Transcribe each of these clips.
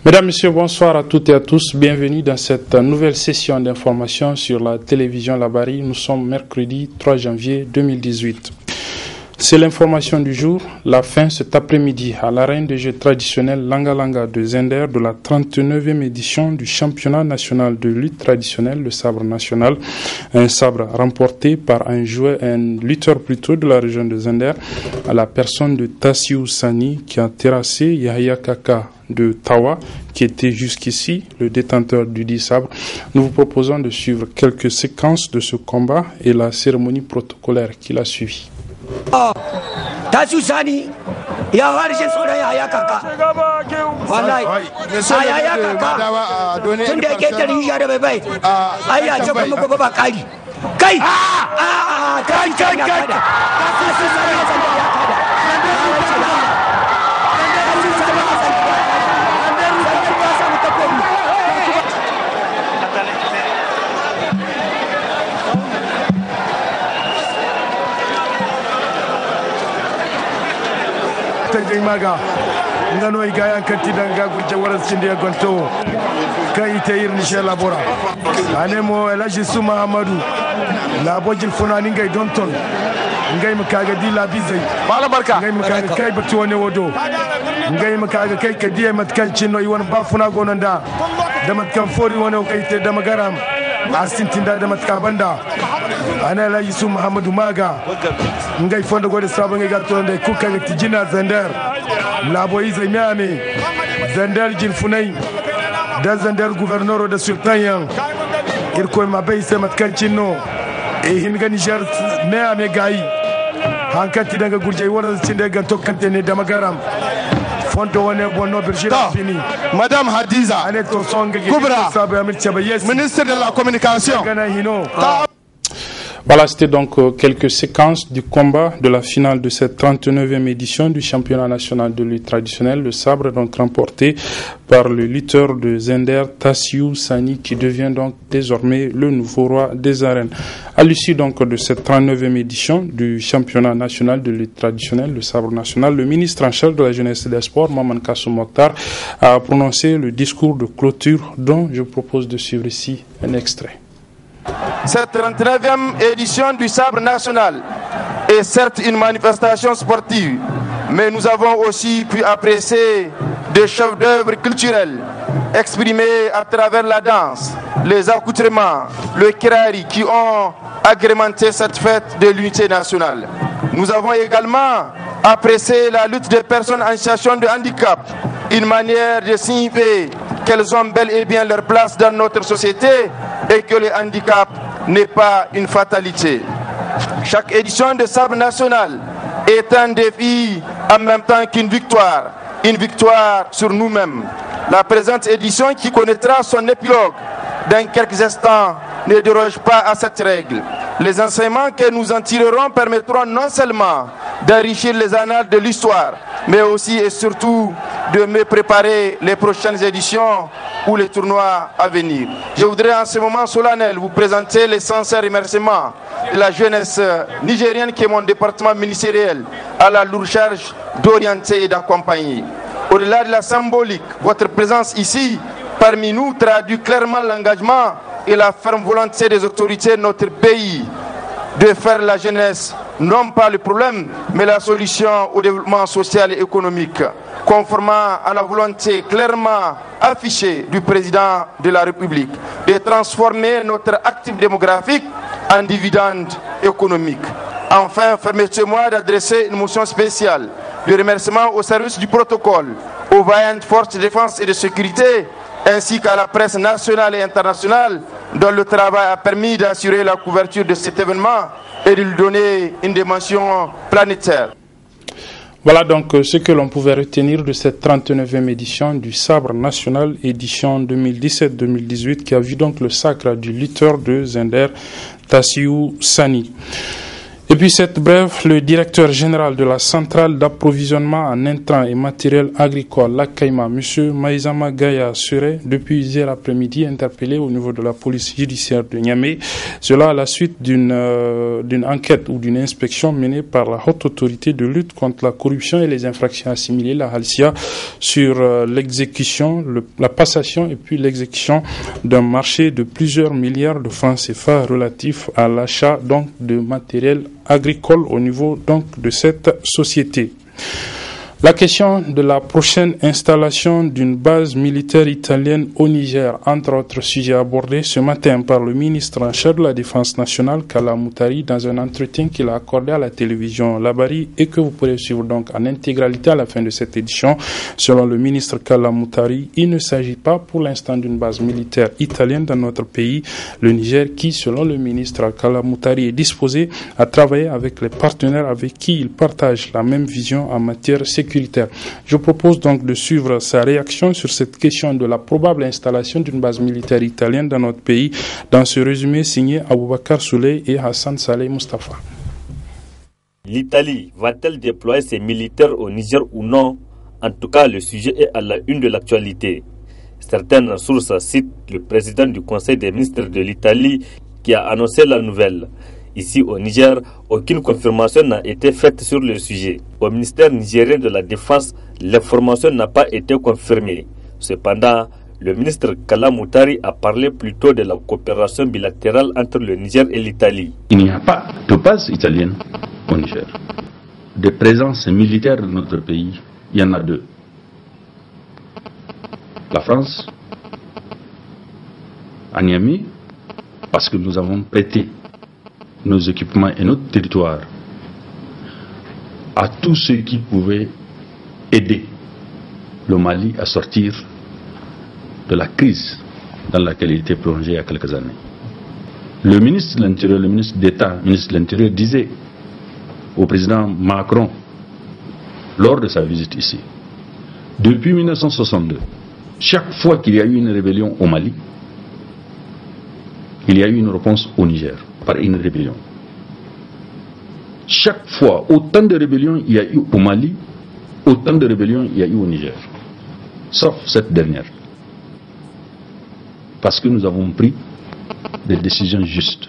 Mesdames, Messieurs, bonsoir à toutes et à tous. Bienvenue dans cette nouvelle session d'information sur la télévision Labari. Nous sommes mercredi 3 janvier 2018. C'est l'information du jour. La fin cet après-midi à l'arène de jeux traditionnels Langa Langa de Zender de la 39e édition du championnat national de lutte traditionnelle, le sabre national. Un sabre remporté par un lutteur plutôt de la région de Zender à la personne de Tassiou Sani qui a terrassé Yahya Kaka de Tawa, qui était jusqu'ici le détenteur du dit sabre. Nous vous proposons de suivre quelques séquences de ce combat et la cérémonie protocolaire qui l'a suivi. Tassiou Sani ya harshen tsoron Yahya Kaka wallahi Yahya Kaka tun da yake tarihi da bai bai ai ya ce kuma gobe ba kari kai kai tanjay maga ngano igaya kanti danga gurje waras cinde gonto kai tayir ni shela bora anemo elaji suma amadu la bojil funani ngay donton ngay makaga di la bizai mala barka ngay makaga kai batu woni wodo ngay makaga kai kadiye matkan cinno yiwon ba funa gonanda da matkan fori wono kai te da magaram asintinda da matka banda ana la yisu muhammadu maga ngay fondo gode sabo ngay gatto ndey kuka ngati jina Zender labo izay miami Zender jin funay da Zender gouverneur de sultan yang irko ma bay semat kancino e hinga Niger miami gayi hankati daga gurjay wora cinde ga tokkante ne da magaram fonto wone bonno birjira fini madame Hadiza Kubra ministre de la communication. Voilà, c'était donc quelques séquences du combat de la finale de cette 39e édition du championnat national de lutte traditionnelle, le sabre, donc remporté par le lutteur de Zender, Tassiou Sani, qui devient donc désormais le nouveau roi des arènes. À l'issue donc de cette 39e édition du championnat national de lutte traditionnelle, le sabre national, le ministre en charge de la jeunesse et des sports, Maman Kassou Mokhtar, a prononcé le discours de clôture dont je propose de suivre ici un extrait. Cette 39e édition du sabre national est certes une manifestation sportive, mais nous avons aussi pu apprécier des chefs-d'œuvre culturels exprimés à travers la danse, les accoutrements, le kirari qui ont agrémenté cette fête de l'unité nationale. Nous avons également apprécié la lutte des personnes en situation de handicap, une manière de signifier qu'elles ont bel et bien leur place dans notre société et que le handicap n'est pas une fatalité. Chaque édition de sabre national est un défi en même temps qu'une victoire sur nous-mêmes. La présente édition, qui connaîtra son épilogue dans quelques instants, ne déroge pas à cette règle. Les enseignements que nous en tirerons permettront non seulement d'enrichir les annales de l'histoire, mais aussi et surtout de me préparer les prochaines éditions ou les tournois à venir. Je voudrais en ce moment solennel vous présenter les sincères remerciements de la jeunesse nigérienne qui est mon département ministériel, à la lourde charge d'orienter et d'accompagner. Au-delà de la symbolique, votre présence ici parmi nous traduit clairement l'engagement et la ferme volonté des autorités de notre pays de faire la jeunesse non pas le problème, mais la solution au développement social et économique, conformément à la volonté clairement affichée du président de la République de transformer notre actif démographique en dividende économique. Enfin, permettez-moi d'adresser une motion spéciale de remerciement au service du protocole, aux vaillantes forces de défense et de sécurité, ainsi qu'à la presse nationale et internationale, dont le travail a permis d'assurer la couverture de cet événement et de lui donner une dimension planétaire. Voilà donc ce que l'on pouvait retenir de cette 39e édition du sabre national, édition 2017-2018, qui a vu donc le sacre du lutteur de Zender, Tassiou Sani. Et puis cette brève, le directeur général de la centrale d'approvisionnement en intrants et matériel agricole, la CAIMA, M. Maïzama Gaya, serait depuis hier après-midi interpellé au niveau de la police judiciaire de Niamey. Cela à la suite d'une enquête ou d'une inspection menée par la haute autorité de lutte contre la corruption et les infractions assimilées, la HALCIA, sur l'exécution, la passation et puis l'exécution d'un marché de plusieurs milliards de francs CFA relatif à l'achat donc de matériel agricole au niveau donc de cette société. La question de la prochaine installation d'une base militaire italienne au Niger, entre autres sujets abordés ce matin par le ministre en charge de la Défense nationale, Kalla Moutari, dans un entretien qu'il a accordé à la télévision Labari et que vous pourrez suivre donc en intégralité à la fin de cette édition. Selon le ministre Kalla Moutari, il ne s'agit pas pour l'instant d'une base militaire italienne dans notre pays, le Niger, qui, selon le ministre Kalla Moutari, est disposé à travailler avec les partenaires avec qui il partage la même vision en matière sécuritaire. Je propose donc de suivre sa réaction sur cette question de la probable installation d'une base militaire italienne dans notre pays dans ce résumé signé Aboubakar Souley et Hassan Saleh Mustafa. L'Italie va-t-elle déployer ses militaires au Niger ou non? En tout cas, le sujet est à la une de l'actualité. Certaines sources citent le président du Conseil des ministres de l'Italie qui a annoncé la nouvelle. Ici au Niger, aucune confirmation n'a été faite sur le sujet. Au ministère nigérien de la Défense, l'information n'a pas été confirmée. Cependant, le ministre Kalla Moutari a parlé plutôt de la coopération bilatérale entre le Niger et l'Italie. Il n'y a pas de base italienne au Niger. De présence militaire dans notre pays, il y en a deux. La France, à Niamey, parce que nous avons prêté nos équipements et notre territoire à tous ceux qui pouvaient aider le Mali à sortir de la crise dans laquelle il était plongé il y a quelques années. Le ministre de l'Intérieur, le ministre d'État, le ministre de l'Intérieur disait au président Macron lors de sa visite ici, depuis 1962, chaque fois qu'il y a eu une rébellion au Mali, il y a eu une réponse au Niger par une rébellion. Chaque fois, autant de rébellions il y a eu au Mali, autant de rébellions il y a eu au Niger. Sauf cette dernière. Parce que nous avons pris des décisions justes.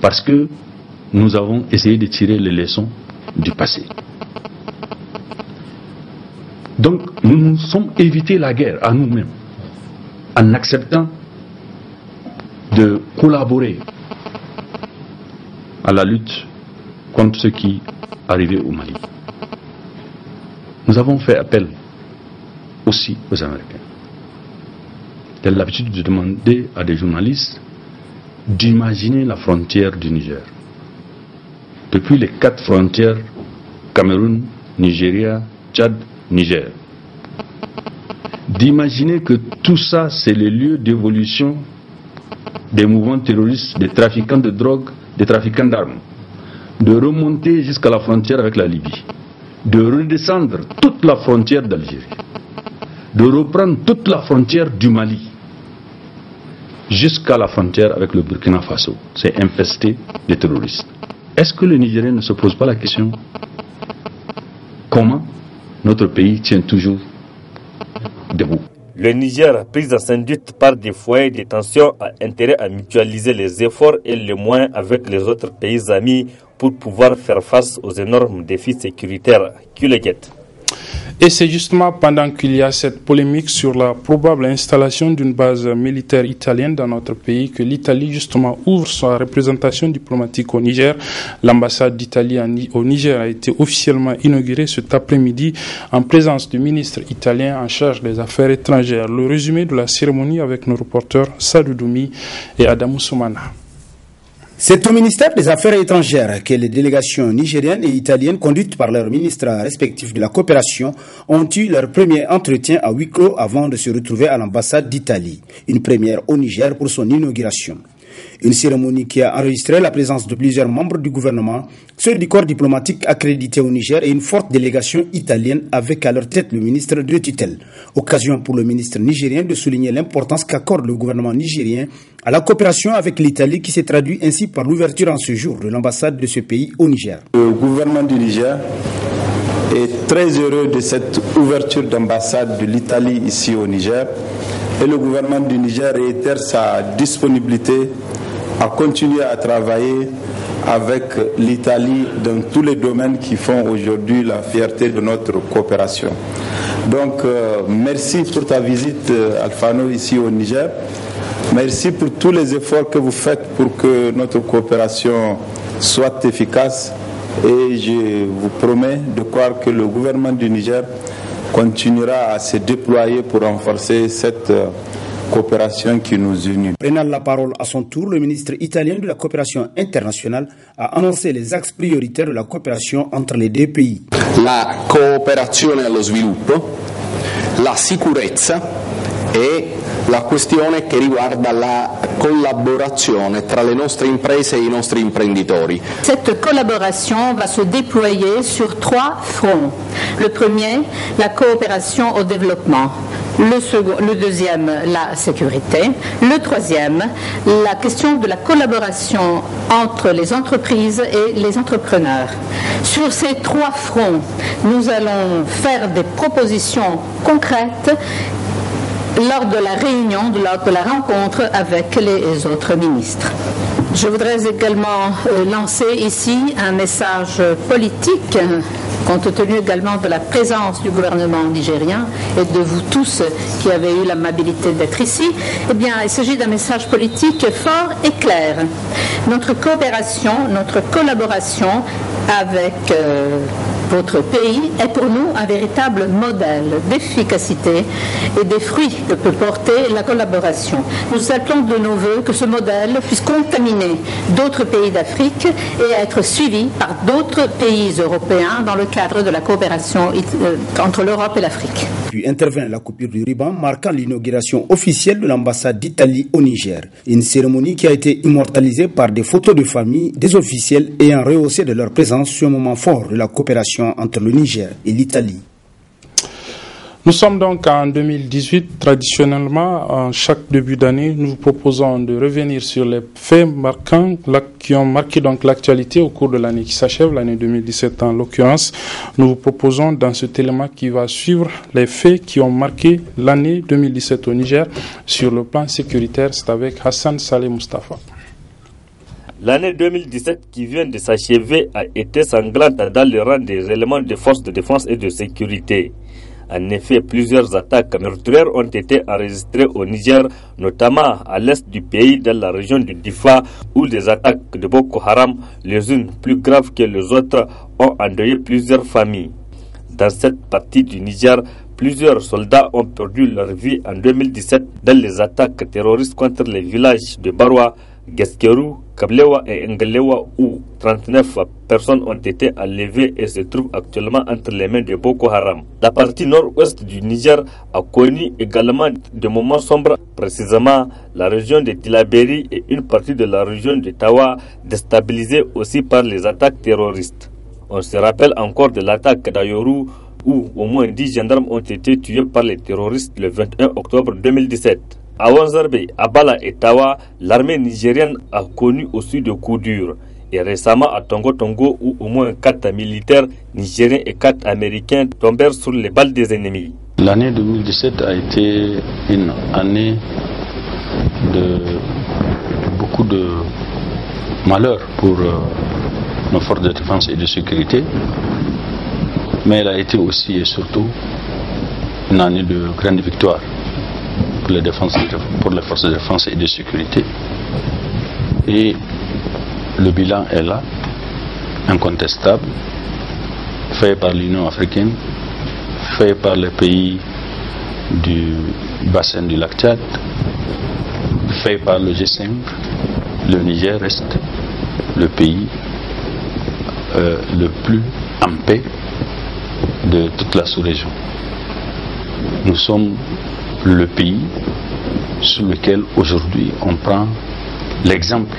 Parce que nous avons essayé de tirer les leçons du passé. Donc, nous nous sommes évité la guerre à nous-mêmes en acceptant de collaborer à la lutte contre ce qui arrivait au Mali. Nous avons fait appel aussi aux Américains. J'ai l'habitude de demander à des journalistes d'imaginer la frontière du Niger. Depuis les 4 frontières, Cameroun, Nigeria, Tchad, Niger. D'imaginer que tout ça, c'est le lieu d'évolution des mouvements terroristes, des trafiquants de drogue, des trafiquants d'armes, de remonter jusqu'à la frontière avec la Libye, de redescendre toute la frontière d'Algérie, de reprendre toute la frontière du Mali, jusqu'à la frontière avec le Burkina Faso. C'est infesté de terroristes. Est-ce que le Nigérien ne se pose pas la question comment notre pays tient toujours debout? Le Niger, pris en conduite par des foyers de tension, a intérêt à mutualiser les efforts et les moyens avec les autres pays amis pour pouvoir faire face aux énormes défis sécuritaires qui le guettent. Et c'est justement pendant qu'il y a cette polémique sur la probable installation d'une base militaire italienne dans notre pays que l'Italie justement ouvre sa représentation diplomatique au Niger. L'ambassade d'Italie au Niger a été officiellement inaugurée cet après-midi en présence du ministre italien en charge des affaires étrangères. Le résumé de la cérémonie avec nos reporters Sadou Doumi et Adamou Soumana. C'est au ministère des Affaires étrangères que les délégations nigériennes et italiennes conduites par leurs ministres respectifs de la coopération ont eu leur premier entretien à huis clos avant de se retrouver à l'ambassade d'Italie, une première au Niger pour son inauguration. Une cérémonie qui a enregistré la présence de plusieurs membres du gouvernement, ceux du corps diplomatique accrédité au Niger et une forte délégation italienne avec à leur tête le ministre de tutelle. Occasion pour le ministre nigérien de souligner l'importance qu'accorde le gouvernement nigérien à la coopération avec l'Italie qui s'est traduit ainsi par l'ouverture en ce jour de l'ambassade de ce pays au Niger. Le gouvernement du Niger est très heureux de cette ouverture d'ambassade de l'Italie ici au Niger et le gouvernement du Niger réitère sa disponibilité à continuer à travailler avec l'Italie dans tous les domaines qui font aujourd'hui la fierté de notre coopération. Donc merci pour ta visite Alfano ici au Niger. Merci pour tous les efforts que vous faites pour que notre coopération soit efficace et je vous promets de croire que le gouvernement du Niger continuera à se déployer pour renforcer cette coopération qui nous unit. Prenant la parole à son tour, le ministre italien de la coopération internationale a annoncé les axes prioritaires de la coopération entre les deux pays. La cooperazione allo sviluppo, la sicurezza e la questione che riguarda la collaborazione tra le nostre imprese e i nostri imprenditori. Cette collaboration va se déployer sur 3 fronts. Le premier, la coopération au développement. Le deuxième, la sécurité. Le troisième, la question de la collaboration entre les entreprises et les entrepreneurs. Sur ces 3 fronts, nous allons faire des propositions concrètes lors de la réunion, lors de la rencontre avec les autres ministres. Je voudrais également lancer ici un message politique, compte tenu également de la présence du gouvernement nigérien et de vous tous qui avez eu l'amabilité d'être ici. Eh bien, il s'agit d'un message politique fort et clair. Notre coopération, notre collaboration avec votre pays est pour nous un véritable modèle d'efficacité et des fruits que peut porter la collaboration. Nous appelons de nos voeux que ce modèle puisse contaminer d'autres pays d'Afrique et être suivi par d'autres pays européens dans le cadre de la coopération entre l'Europe et l'Afrique. Puis intervient la coupure du ruban marquant l'inauguration officielle de l'ambassade d'Italie au Niger. Une cérémonie qui a été immortalisée par des photos de famille des officiels ayant rehaussé de leur présence sur un moment fort de la coopération entre le Niger et l'Italie. Nous sommes donc en 2018. Traditionnellement, en chaque début d'année, nous vous proposons de revenir sur les faits marquants qui ont marqué donc l'actualité au cours de l'année qui s'achève, l'année 2017 en l'occurrence. Nous vous proposons dans cet élément qui va suivre les faits qui ont marqué l'année 2017 au Niger sur le plan sécuritaire. C'est avec Hassan Saleh Mustafa. L'année 2017 qui vient de s'achever a été sanglante dans le rang des éléments de forces de défense et de sécurité. En effet, plusieurs attaques meurtrières ont été enregistrées au Niger, notamment à l'est du pays, dans la région du Difa, où des attaques de Boko Haram, les unes plus graves que les autres, ont endeuillé plusieurs familles. Dans cette partie du Niger, plusieurs soldats ont perdu leur vie en 2017 dans les attaques terroristes contre les villages de Barwa, Geskeru, Kablewa et Ngalewa où 39 personnes ont été enlevées et se trouvent actuellement entre les mains de Boko Haram. La partie nord-ouest du Niger a connu également des moments sombres, précisément la région de Tilaberi et une partie de la région de Tawa, déstabilisée aussi par les attaques terroristes. On se rappelle encore de l'attaque d'Ayoru où au moins 10 gendarmes ont été tués par les terroristes le 21 octobre 2017. À Wanzarbe, à Bala et Tawa, l'armée nigérienne a connu aussi de coups durs. Et récemment à Tongo Tongo, où au moins 4 militaires nigériens et 4 américains tombèrent sous les balles des ennemis. L'année 2017 a été une année de beaucoup de malheur pour nos forces de défense et de sécurité. Mais elle a été aussi et surtout une année de grande victoire pour les forces de défense et de sécurité. Et le bilan est là, incontestable, fait par l'Union africaine, fait par les pays du bassin du lac Tchad, fait par le G5. Le Niger reste le pays le plus en paix de toute la sous-région. Nous sommes le pays sur lequel aujourd'hui on prend l'exemple.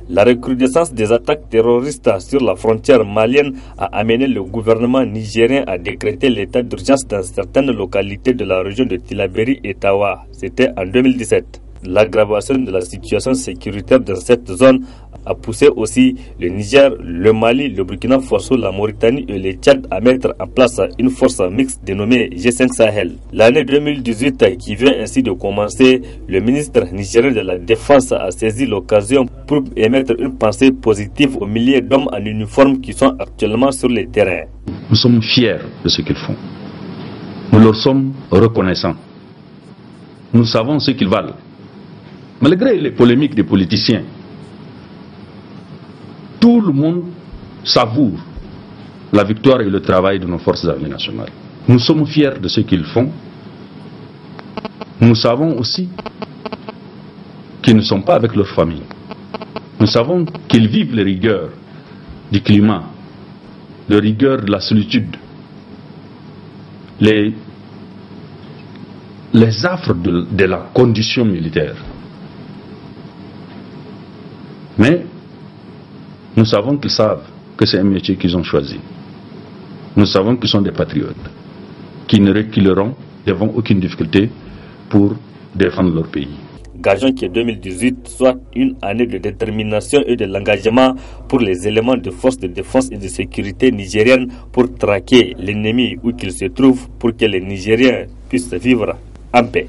La recrudescence des attaques terroristes sur la frontière malienne a amené le gouvernement nigérien à décréter l'état d'urgence dans certaines localités de la région de Tillabéri et Tawa. C'était en 2017. L'aggravation de la situation sécuritaire dans cette zone a poussé aussi le Niger, le Mali, le Burkina Faso, la Mauritanie et le Tchad à mettre en place une force mixte dénommée G5 Sahel. L'année 2018 qui vient ainsi de commencer, le ministre nigérien de la Défense a saisi l'occasion pour émettre une pensée positive aux milliers d'hommes en uniforme qui sont actuellement sur le terrain. Nous sommes fiers de ce qu'ils font. Nous leur sommes reconnaissants. Nous savons ce qu'ils valent. Malgré les polémiques des politiciens, tout le monde savoure la victoire et le travail de nos forces armées nationales. Nous sommes fiers de ce qu'ils font. Nous savons aussi qu'ils ne sont pas avec leur famille. Nous savons qu'ils vivent les rigueurs du climat, les rigueurs de la solitude, les affres de la condition militaire. Mais nous savons qu'ils savent que c'est un métier qu'ils ont choisi. Nous savons qu'ils sont des patriotes, qui ne reculeront devant aucune difficulté pour défendre leur pays. Gageons que 2018 soit une année de détermination et de l'engagement pour les éléments de forces de défense et de sécurité nigériennes pour traquer l'ennemi où qu'il se trouve, pour que les Nigériens puissent vivre en paix.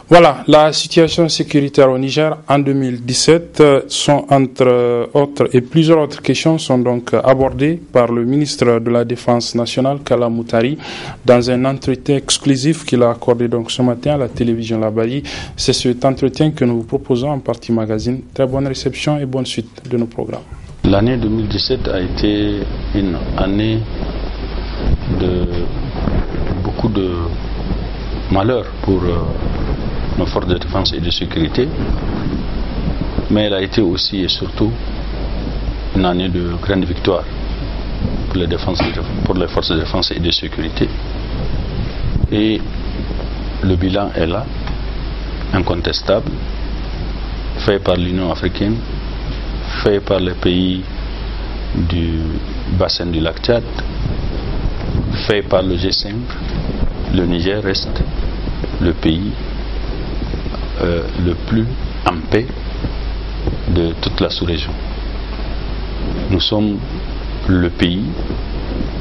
Voilà, la situation sécuritaire au Niger en 2017 sont entre autres et plusieurs autres questions sont donc abordées par le ministre de la Défense nationale, Kalla Moutari, dans un entretien exclusif qu'il a accordé donc ce matin à la télévision Labari. C'est cet entretien que nous vous proposons en partie magazine. Très bonne réception et bonne suite de nos programmes. L'année 2017 a été une année de beaucoup de malheurs pour nos forces de défense et de sécurité, mais elle a été aussi et surtout une année de grande victoire pour les forces de défense et de sécurité. Et le bilan est là, incontestable, fait par l'Union africaine, fait par les pays du bassin du lac Tchad, fait par le G5. Le Niger reste le pays le plus en paix de toute la sous-région. Nous sommes le pays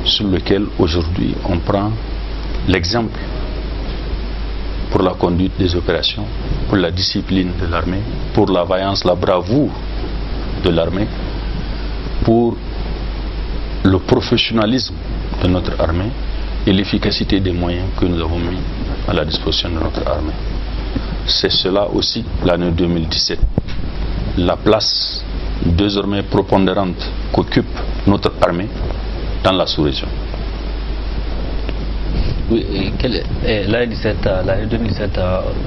sur lequel aujourd'hui on prend l'exemple pour la conduite des opérations, pour la discipline de l'armée, pour la vaillance, la bravoure de l'armée, pour le professionnalisme de notre armée et l'efficacité des moyens que nous avons mis à la disposition de notre armée. C'est cela aussi l'année 2017. La place désormais prépondérante qu'occupe notre armée dans la sous-région. Oui, l'année 2017,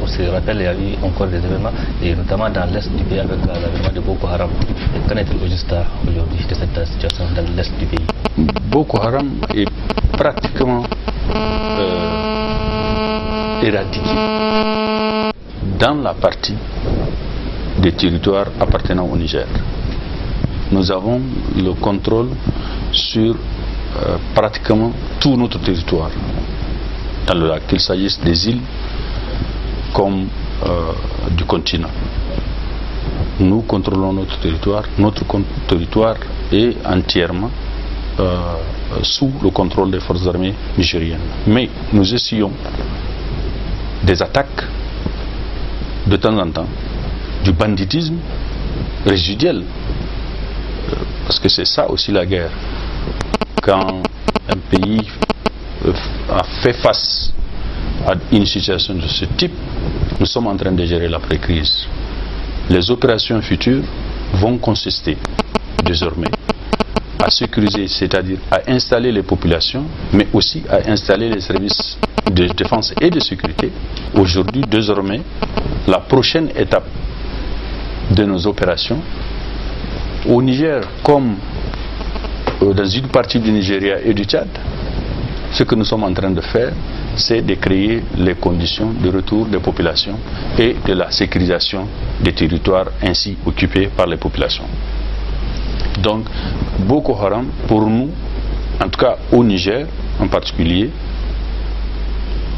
on se rappelle, il y a eu encore des événements, et notamment dans l'est du pays avec l'avènement de Boko Haram. Qu'en est-il au juste aujourd'hui de cette situation dans l'est du pays? Boko Haram est pratiquement éradiqué dans la partie des territoires appartenant au Niger. Nous avons le contrôle sur pratiquement tout notre territoire, dans le lac, qu'il s'agisse des îles comme du continent. Nous contrôlons notre territoire. Notre territoire est entièrement sous le contrôle des forces armées nigériennes. Mais nous essayons des attaques de temps en temps, du banditisme résiduel, parce que c'est ça aussi la guerre. Quand un pays a fait face à une situation de ce type, nous sommes en train de gérer l'après-crise. Les opérations futures vont consister désormais à sécuriser, c'est-à-dire à installer les populations, mais aussi à installer les services de défense et de sécurité. Aujourd'hui, désormais, la prochaine étape de nos opérations, au Niger comme dans une partie du Nigeria et du Tchad, ce que nous sommes en train de faire, c'est de créer les conditions de retour des populations et de la sécurisation des territoires ainsi occupés par les populations. Donc, Boko Haram, pour nous, en tout cas au Niger en particulier,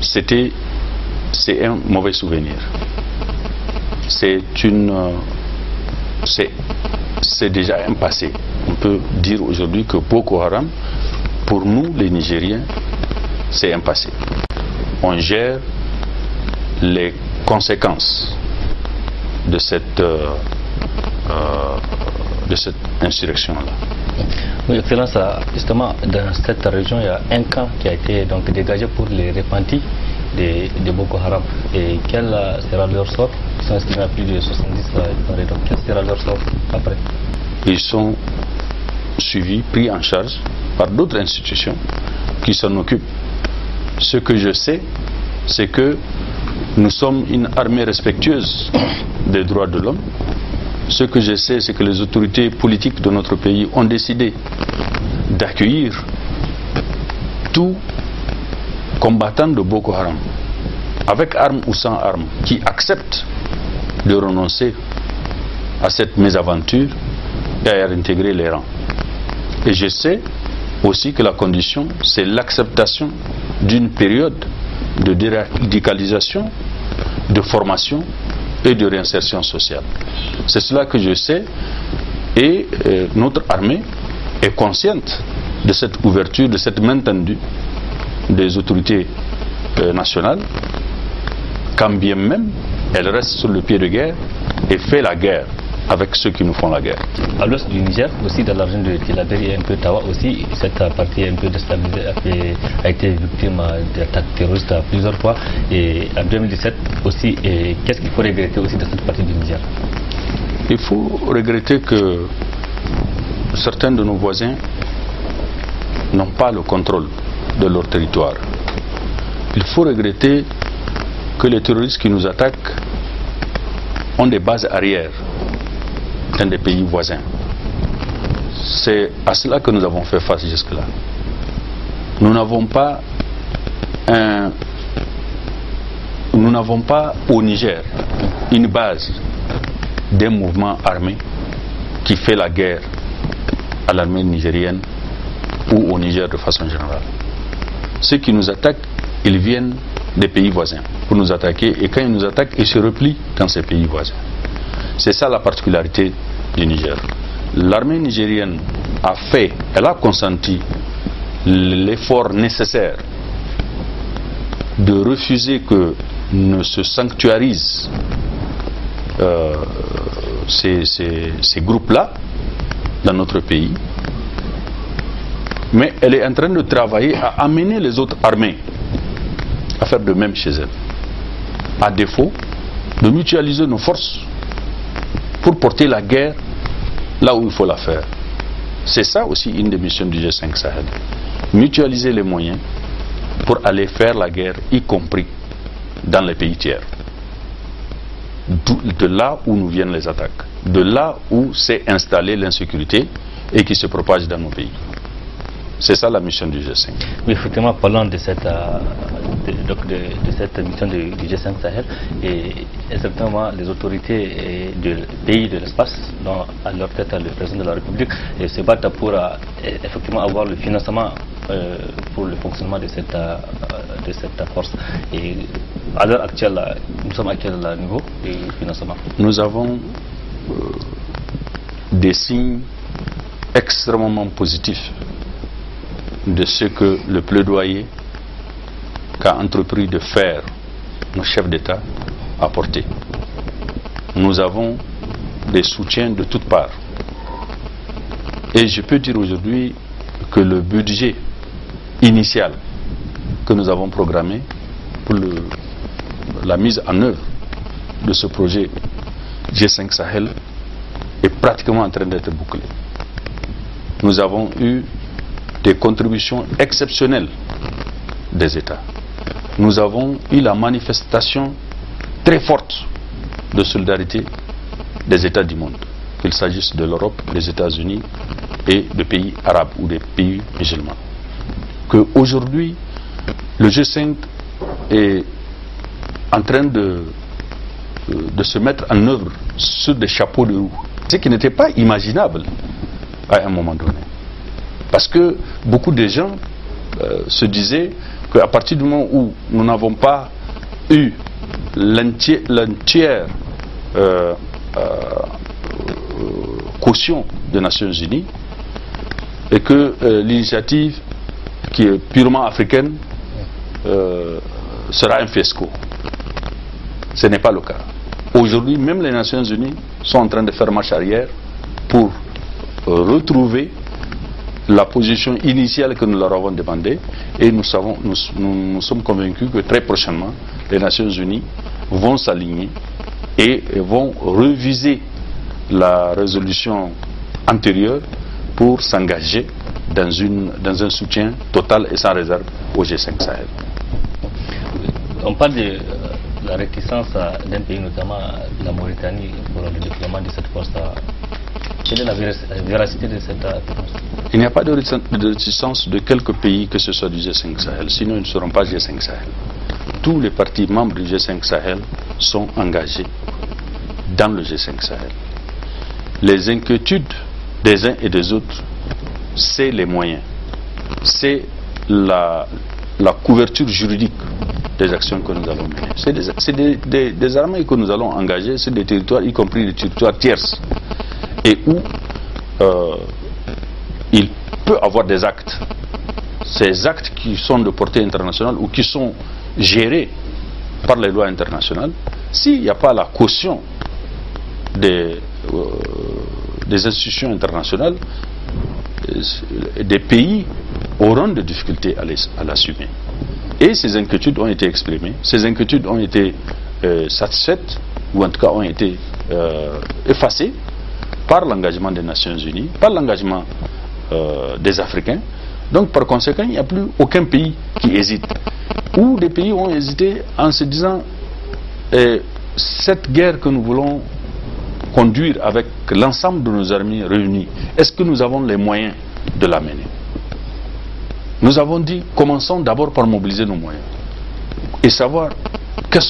c'est un mauvais souvenir. C'est déjà un passé. On peut dire aujourd'hui que Boko Haram, pour nous les Nigériens, c'est un passé. On gère les conséquences de cette insurrection-là. Oui, Excellence, justement, dans cette région, il y a un camp qui a été donc dégagé pour les repentis de Boko Haram. Et quel sera leur sort? Ils sont estimés à plus de 70, donc quel sera leur sort après? Ils sont suivis, pris en charge par d'autres institutions qui s'en occupent. Ce que je sais, c'est que nous sommes une armée respectueuse des droits de l'homme. Ce que je sais, c'est que les autorités politiques de notre pays ont décidé d'accueillir tout combattant de Boko Haram, avec armes ou sans armes, qui accepte de renoncer à cette mésaventure et à réintégrer les rangs. Et je sais aussi que la condition, c'est l'acceptation d'une période de déradicalisation, de formation et de réinsertion sociale. C'est cela que je sais, et notre armée est consciente de cette ouverture, de cette main tendue des autorités nationales, quand bien même elle reste sur le pied de guerre et fait la guerre avec ceux qui nous font la guerre. À l'ouest du Niger, aussi dans la région de Tillabéri et un peu Tawa aussi, cette partie un peu déstabilisée a été victime d'attaques terroristes plusieurs fois. Et en 2017 aussi, qu'est-ce qu'il faut regretter aussi de cette partie du Niger? Il faut regretter que certains de nos voisins n'ont pas le contrôle de leur territoire. Il faut regretter que les terroristes qui nous attaquent ont des bases arrières dans des pays voisins. C'est à cela que nous avons fait face jusque-là. Nous n'avons pas au Niger une base d'un mouvement armé qui fait la guerre à l'armée nigérienne ou au Niger de façon générale. Ceux qui nous attaquent, ils viennent des pays voisins pour nous attaquer, et quand ils nous attaquent, ils se replient dans ces pays voisins. C'est ça la particularité du Niger. L'armée nigérienne elle a consenti l'effort nécessaire de refuser que ne se sanctuarisent ces groupes-là dans notre pays, mais elle est en train de travailler à amener les autres armées à faire de même chez elle, à défaut de mutualiser nos forces pour porter la guerre là où il faut la faire. C'est ça aussi une des missions du G5 Sahel. Mutualiser les moyens pour aller faire la guerre, y compris dans les pays tiers. De là où nous viennent les attaques, de là où s'est installée l'insécurité et qui se propage dans nos pays. C'est ça la mission du G5. Oui, effectivement, parlant de cette mission du G5 Sahel, et exactement les autorités du pays de l'espace, dont à leur tête le président de la République, se battent pour effectivement avoir le financement pour le fonctionnement de cette force. Et à l'heure actuelle, nous sommes à quel niveau de financement? Nous avons des signes extrêmement positifs de ce que le plaidoyer qu'a entrepris de faire nos chefs d'État a porté. Nous avons des soutiens de toutes parts. Et je peux dire aujourd'hui que le budget initial que nous avons programmé pour la mise en œuvre de ce projet G5 Sahel est pratiquement en train d'être bouclé. Nous avons eu des contributions exceptionnelles des États. Nous avons eu la manifestation très forte de solidarité des États du monde, qu'il s'agisse de l'Europe, des États-Unis et de pays arabes ou des pays musulmans. Qu'aujourd'hui, le G5 est en train de se mettre en œuvre sur des chapeaux de roue. Ce qui n'était pas imaginable à un moment donné. Parce que beaucoup de gens se disaient qu'à partir du moment où nous n'avons pas eu l'entière caution des Nations Unies et que l'initiative qui est purement africaine sera un fiasco. Ce n'est pas le cas. Aujourd'hui, même les Nations Unies sont en train de faire marche arrière pour retrouver la position initiale que nous leur avons demandée, et nous sommes convaincus que très prochainement les Nations Unies vont s'aligner et vont reviser la résolution antérieure pour s'engager dans un soutien total et sans réserve au G5 Sahel. On parle de la réticence d'un pays, notamment la Mauritanie, pour le déploiement de cette force. Quelle est la véracité de cette réponse? Il n'y a pas de réticence de quelques pays que ce soit du G5 Sahel, sinon ils ne seront pas G5 Sahel. Tous les partis membres du G5 Sahel sont engagés dans le G5 Sahel. Les inquiétudes des uns et des autres, c'est les moyens, c'est la couverture juridique des actions que nous allons mener. C'est des armées que nous allons engager sur des territoires, y compris des territoires tierces, et où il peut avoir des actes. Ces actes qui sont de portée internationale ou qui sont gérés par les lois internationales, s'il n'y a pas la caution des institutions internationales, des pays auront des difficultés à l'assumer. Et ces inquiétudes ont été exprimées, ces inquiétudes ont été satisfaites, ou en tout cas ont été effacées par l'engagement des Nations Unies, par l'engagement des Africains. Donc par conséquent, il n'y a plus aucun pays qui hésite. Ou des pays ont hésité en se disant cette guerre que nous voulons conduire avec l'ensemble de nos armées réunies, est-ce que nous avons les moyens de la mener? Nous avons dit, commençons d'abord par mobiliser nos moyens et savoir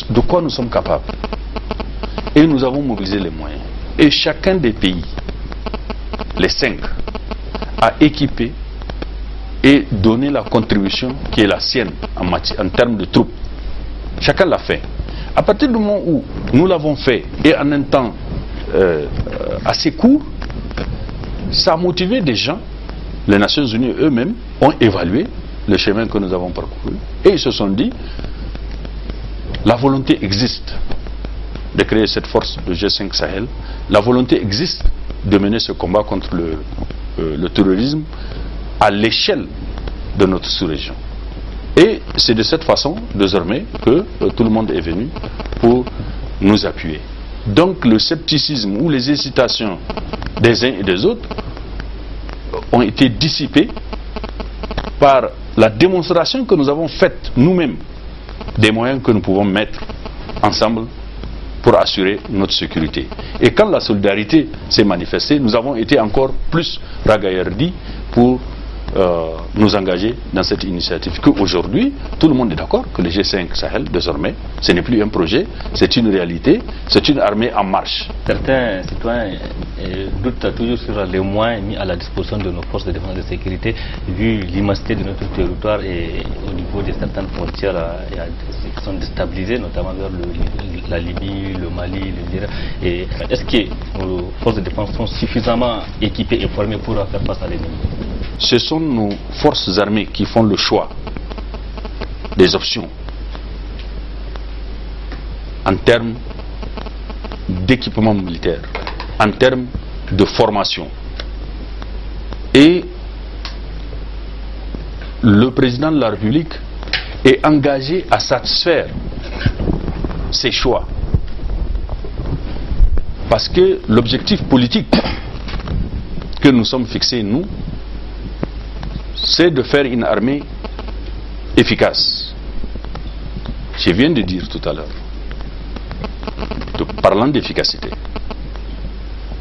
de quoi nous sommes capables. Et nous avons mobilisé les moyens. Et chacun des pays, les 5, a équipé et donné la contribution qui est la sienne en termes de troupes. Chacun l'a fait. À partir du moment où nous l'avons fait et en un temps assez court, ça a motivé des gens. Les Nations Unies eux-mêmes ont évalué le chemin que nous avons parcouru et ils se sont dit la volonté existe de créer cette force de G5 Sahel, la volonté existe de mener ce combat contre le terrorisme à l'échelle de notre sous-région. Et c'est de cette façon, désormais, que tout le monde est venu pour nous appuyer. Donc le scepticisme ou les hésitations des uns et des autres ont été dissipés par la démonstration que nous avons faite nous-mêmes des moyens que nous pouvons mettre ensemble pour assurer notre sécurité. Et quand la solidarité s'est manifestée, nous avons été encore plus ragaillardis pour nous engager dans cette initiative. Qu'aujourd'hui, tout le monde est d'accord que le G5 Sahel, désormais, ce n'est plus un projet, c'est une réalité, c'est une armée en marche. Certains citoyens doutent toujours sur les moyens mis à la disposition de nos forces de défense et de sécurité, vu l'immensité de notre territoire et au niveau de certaines frontières qui sont déstabilisées, notamment vers la Libye, le Mali, le Niger. Est-ce que nos forces de défense sont suffisamment équipées et formées pour faire face à l'ennemi? Ce sont nos forces armées qui font le choix des options en termes d'équipement militaire, en termes de formation. Et le président de la République est engagé à satisfaire ces choix. Parce que l'objectif politique que nous sommes fixés, nous, c'est de faire une armée efficace. Je viens de dire tout à l'heure, parlant d'efficacité,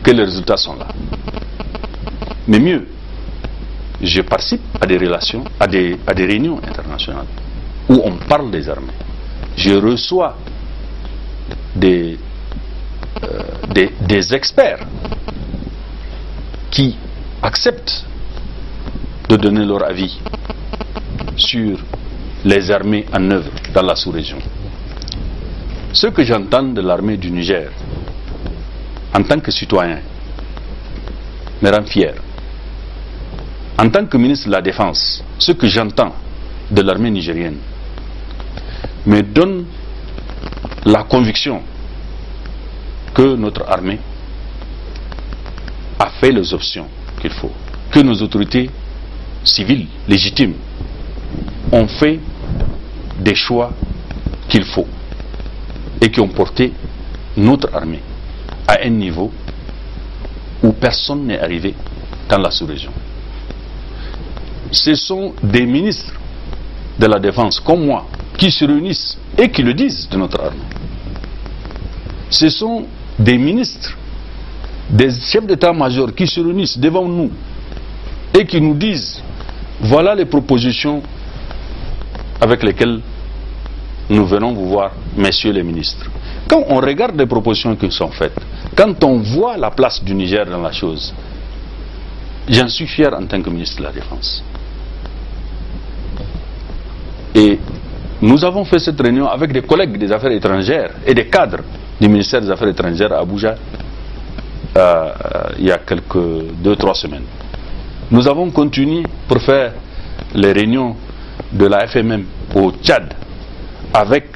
que les résultats sont là. Mais mieux, je participe à des relations, à des réunions internationales où on parle des armées. je reçois des experts qui acceptent de donner leur avis sur les armées en œuvre dans la sous-région. Ce que j'entends de l'armée du Niger, en tant que citoyen, me rend fier. En tant que ministre de la Défense, ce que j'entends de l'armée nigérienne me donne la conviction que notre armée a fait les options qu'il faut, que nos autorités civiles légitimes ont fait des choix qu'il faut et qui ont porté notre armée à un niveau où personne n'est arrivé dans la sous-région. Ce sont des ministres de la Défense comme moi qui se réunissent et qui le disent de notre armée. Ce sont des ministres, des chefs d'état-major qui se réunissent devant nous et qui nous disent voilà les propositions avec lesquelles nous venons vous voir, messieurs les ministres. Quand on regarde les propositions qui sont faites, quand on voit la place du Niger dans la chose, j'en suis fier en tant que ministre de la Défense. Et nous avons fait cette réunion avec des collègues des affaires étrangères et des cadres du ministère des Affaires étrangères à Abuja il y a quelques 2-3 semaines. Nous avons continué pour faire les réunions de la FMM au Tchad avec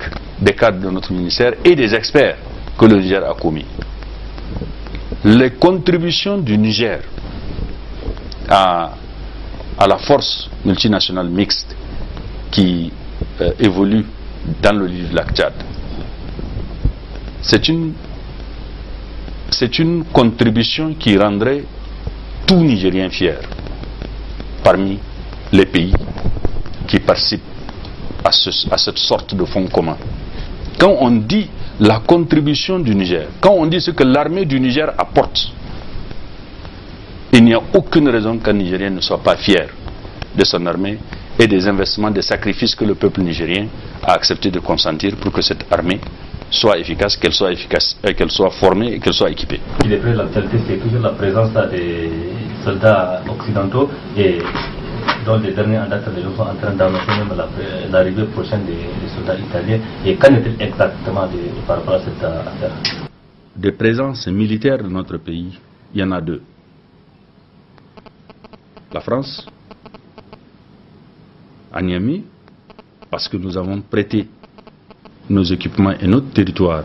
des cadres de notre ministère et des experts que le Niger a commis. Les contributions du Niger à la force multinationale mixte qui évolue dans le lac Tchad, c'est une contribution qui rendrait tout Nigérien fier parmi les pays qui participent à cette sorte de fonds commun. Quand on dit la contribution du Niger, quand on dit ce que l'armée du Niger apporte, il n'y a aucune raison qu'un Nigérien ne soit pas fier de son armée et des investissements, des sacrifices que le peuple nigérien a accepté de consentir pour que cette armée soit efficace, qu'elle soit formée et qu'elle soit équipée. Il est vrai, l'actualité, c'est toujours la présence des soldats occidentaux et dont les derniers en date sont en train d'annoncer même l'arrivée prochaine des soldats italiens. Et qu'en est-il exactement par rapport à cette affaire? Des présences militaires de notre pays, il y en a deux. La France, à Niamey, parce que nous avons prêté nos équipements et notre territoire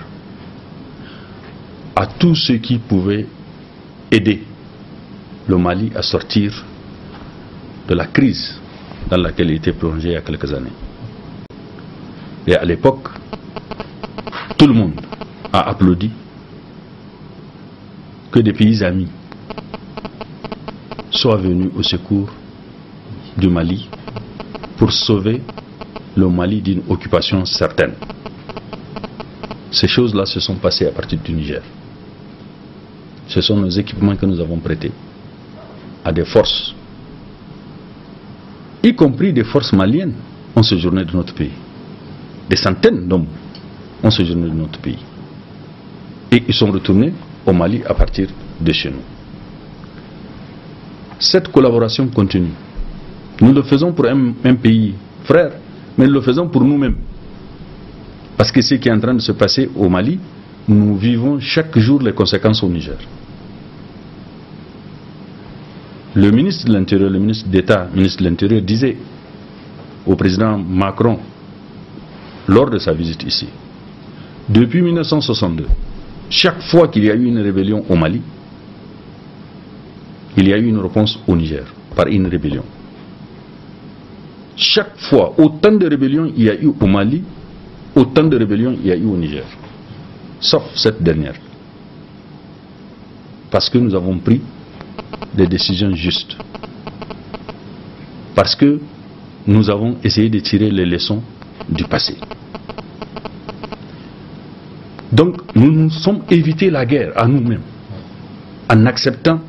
à tous ceux qui pouvaient aider le Mali à sortir de la crise dans laquelle il était plongé il y a quelques années. Et à l'époque, tout le monde a applaudi que des pays amis soient venus au secours du Mali pour sauver le Mali d'une occupation certaine. Ces choses-là se sont passées à partir du Niger. Ce sont nos équipements que nous avons prêtés à des forces, y compris des forces maliennes, ont séjourné de notre pays. Des centaines d'hommes ont séjourné de notre pays. Et ils sont retournés au Mali à partir de chez nous. Cette collaboration continue. Nous le faisons pour un pays frère, mais nous le faisons pour nous-mêmes. Parce que ce qui est en train de se passer au Mali, nous vivons chaque jour les conséquences au Niger. Le ministre de l'Intérieur, le ministre d'État, ministre de l'Intérieur disait au président Macron, lors de sa visite ici, depuis 1962, chaque fois qu'il y a eu une rébellion au Mali, il y a eu une réponse au Niger par une rébellion. Chaque fois, autant de rébellions il y a eu au Mali, autant de rébellions il y a eu au Niger. Sauf cette dernière. Parce que nous avons pris des décisions justes. Parce que nous avons essayé de tirer les leçons du passé. Donc nous nous sommes évité la guerre à nous-mêmes en acceptant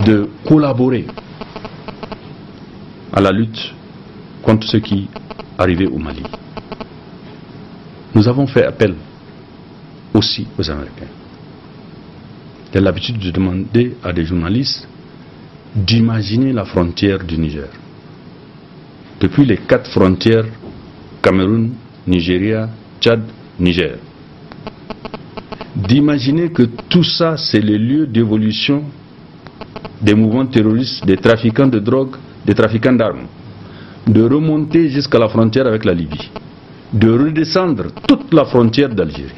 de collaborer à la lutte contre ce qui arrivait au Mali. nous avons fait appel aussi aux Américains. J'ai l'habitude de demander à des journalistes d'imaginer la frontière du Niger. Depuis les 4 frontières, Cameroun, Nigeria, Tchad, Niger. D'imaginer que tout ça, c'est le lieu d'évolution des mouvements terroristes, des trafiquants de drogue, des trafiquants d'armes. De remonter jusqu'à la frontière avec la Libye. De redescendre toute la frontière d'Algérie.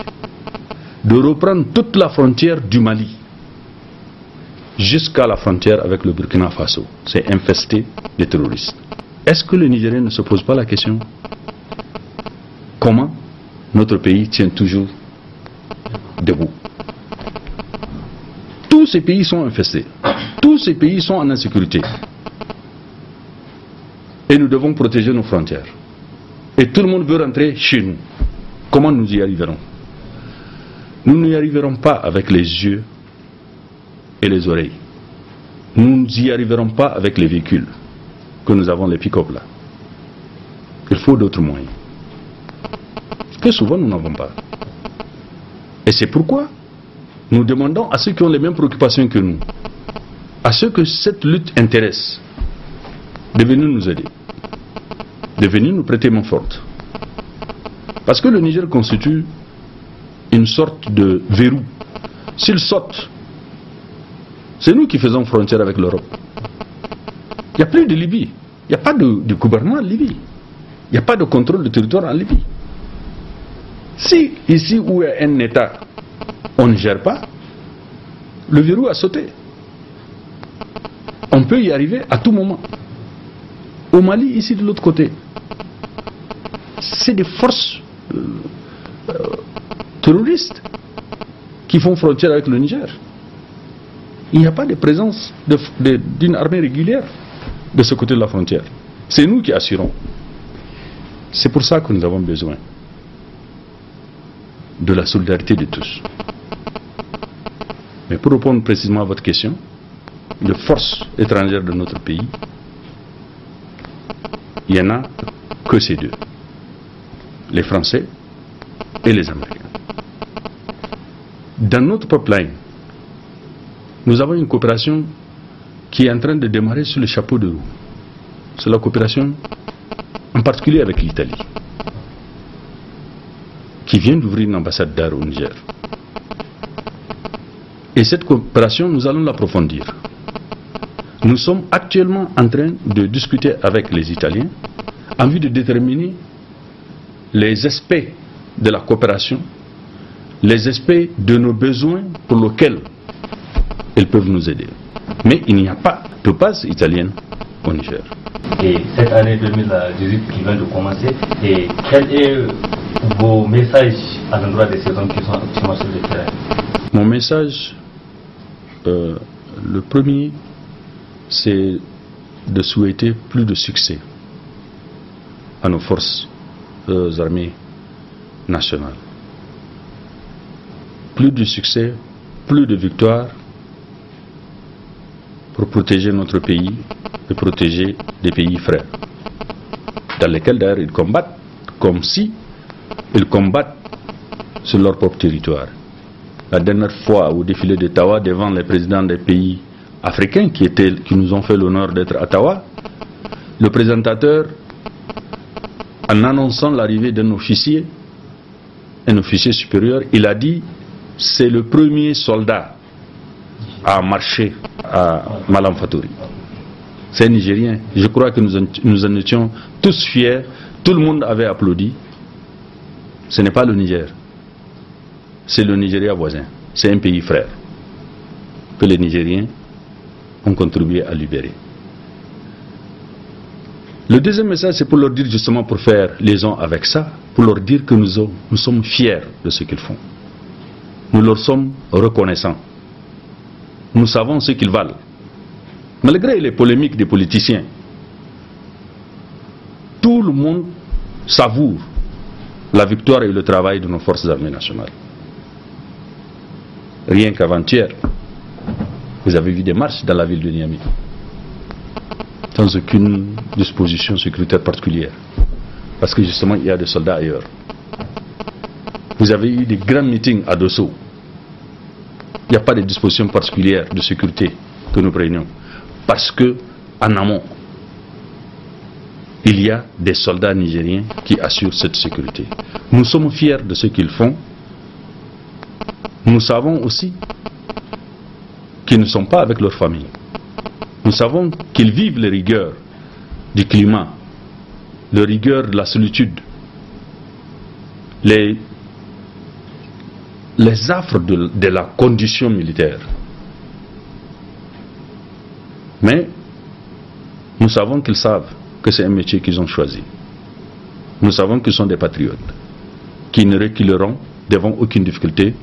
De reprendre toute la frontière du Mali. Jusqu'à la frontière avec le Burkina Faso. C'est infesté de terroristes. Est-ce que le Nigérien ne se pose pas la question? Comment notre pays tient toujours debout? Tous ces pays sont infestés. Tous ces pays sont en insécurité. Et nous devons protéger nos frontières. Et tout le monde veut rentrer chez nous. Comment nous y arriverons? Nous n'y arriverons pas avec les yeux et les oreilles. Nous n'y arriverons pas avec les véhicules que nous avons, les pick-up là. Il faut d'autres moyens que souvent nous n'avons pas. Et c'est pourquoi nous demandons à ceux qui ont les mêmes préoccupations que nous, à ceux que cette lutte intéresse, de venir nous aider, de venir nous prêter main forte. Parce que le Niger constitue une sorte de verrou. S'il saute, c'est nous qui faisons frontière avec l'Europe. Il n'y a plus de Libye. Il n'y a pas de gouvernement en Libye. Il n'y a pas de contrôle de territoire en Libye. Si ici où il y a un État, on ne gère pas, le verrou a sauté. On peut y arriver à tout moment. Au Mali, ici de l'autre côté, c'est des forces terroristes qui font frontière avec le Niger. Il n'y a pas de présence d'une armée régulière de ce côté de la frontière. C'est nous qui assurons. C'est pour ça que nous avons besoin de la solidarité de tous. Mais pour répondre précisément à votre question, les forces étrangères de notre pays, il n'y en a que ces deux, les Français et les Américains. Dans notre pipeline, nous avons une coopération qui est en train de démarrer sur le chapeau de roue. C'est la coopération en particulier avec l'Italie, qui vient d'ouvrir une ambassade d'art au Niger. Et cette coopération, nous allons l'approfondir. Nous sommes actuellement en train de discuter avec les Italiens en vue de déterminer les aspects de la coopération, les aspects de nos besoins pour lesquels ils peuvent nous aider. Mais il n'y a pas de base italienne au Niger. Et cette année 2018 qui vient de commencer, et quel est vos messages à l'endroit des saisons qui sont actuellement sur le terrain? Mon message, le premier, c'est de souhaiter plus de succès à nos forces armées nationales. Plus de succès, plus de victoires pour protéger notre pays et protéger des pays frères, dans lesquels d'ailleurs ils combattent comme si ils combattent sur leur propre territoire. La dernière fois au défilé d'Ottawa devant les présidents des pays africains qui nous ont fait l'honneur d'être à Ottawa, le présentateur, en annonçant l'arrivée d'un officier, un officier supérieur, il a dit: c'est le premier soldat à marcher à Malam Fatouri. C'est un Nigérien. Je crois que nous en étions tous fiers. Tout le monde avait applaudi. Ce n'est pas le Niger. C'est le Nigeria voisin. C'est un pays frère que les Nigériens ont contribué à libérer. Le deuxième message, c'est pour leur dire, justement, pour faire liaison avec ça, pour leur dire que nous sommes fiers de ce qu'ils font. Nous leur sommes reconnaissants. Nous savons ce qu'ils valent. Malgré les polémiques des politiciens, tout le monde savoure la victoire et le travail de nos forces armées nationales. Rien qu'avant-hier, vous avez vu des marches dans la ville de Niamey, sans aucune disposition sécuritaire particulière, parce que justement il y a des soldats ailleurs. Vous avez eu des grands meetings à Dosso. Il n'y a pas de dispositions particulières de sécurité que nous prenions. Parce que, en amont, il y a des soldats nigériens qui assurent cette sécurité. Nous sommes fiers de ce qu'ils font. Nous savons aussi qu'ils ne sont pas avec leur famille. Nous savons qu'ils vivent les rigueurs du climat, les rigueurs de la solitude, les affres de la condition militaire. Mais nous savons qu'ils savent que c'est un métier qu'ils ont choisi. Nous savons qu'ils sont des patriotes, qui ne reculeront devant aucune difficulté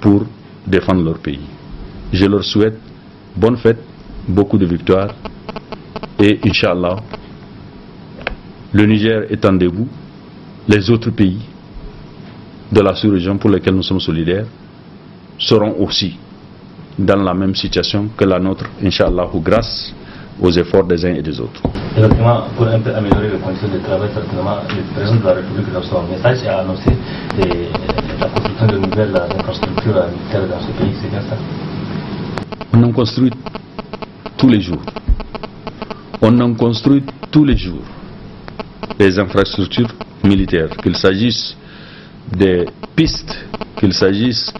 pour défendre leur pays. Je leur souhaite bonne fête, beaucoup de victoires et Inch'Allah, le Niger étant debout, les autres pays de la sous-région pour lesquels nous sommes solidaires seront aussi dans la même situation que la nôtre, Inch'Allah, grâce aux efforts des uns et des autres. Effectivement, pour un peu améliorer les conditions de travail, certainement, le président de la République, dans son message, a annoncé la construction de nouvelles infrastructures militaires dans ce pays, c'est bien ça? On en construit tous les jours. On en construit tous les jours des infrastructures militaires, qu'il s'agisse des pistes, qu'il s'agisse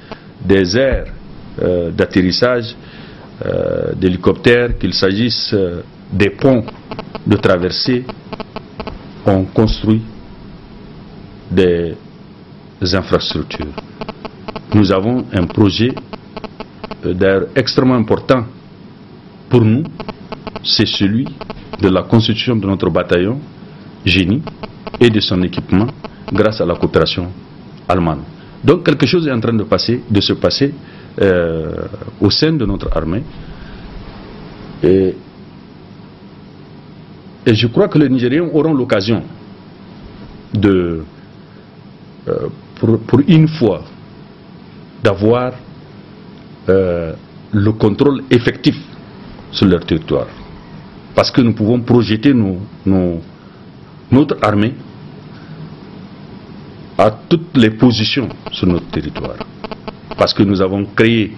des aires d'atterrissage, d'hélicoptères, qu'il s'agisse des ponts de traversée. On construit des infrastructures. Nous avons un projet d'ailleurs extrêmement important pour nous, c'est celui de la constitution de notre bataillon génie et de son équipement grâce à la coopération allemande. Donc quelque chose est en train de se passer au sein de notre armée et je crois que les Nigériens auront l'occasion de pour une fois d'avoir le contrôle effectif sur leur territoire, parce que nous pouvons projeter notre armée à toutes les positions sur notre territoire, parce que nous avons créé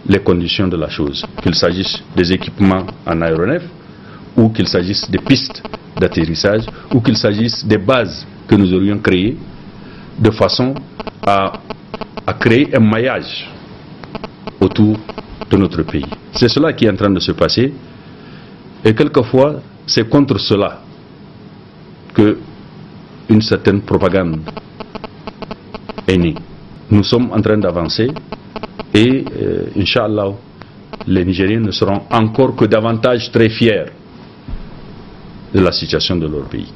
les conditions de la chose, qu'il s'agisse des équipements en aéronef, ou qu'il s'agisse des pistes d'atterrissage, ou qu'il s'agisse des bases que nous aurions créées, de façon à créer un maillage autour de notre pays. C'est cela qui est en train de se passer, et quelquefois c'est contre cela que une certaine propagande est née. Nous sommes en train d'avancer et Inch'Allah, les Nigériens ne seront encore que davantage très fiers de la situation de leur pays.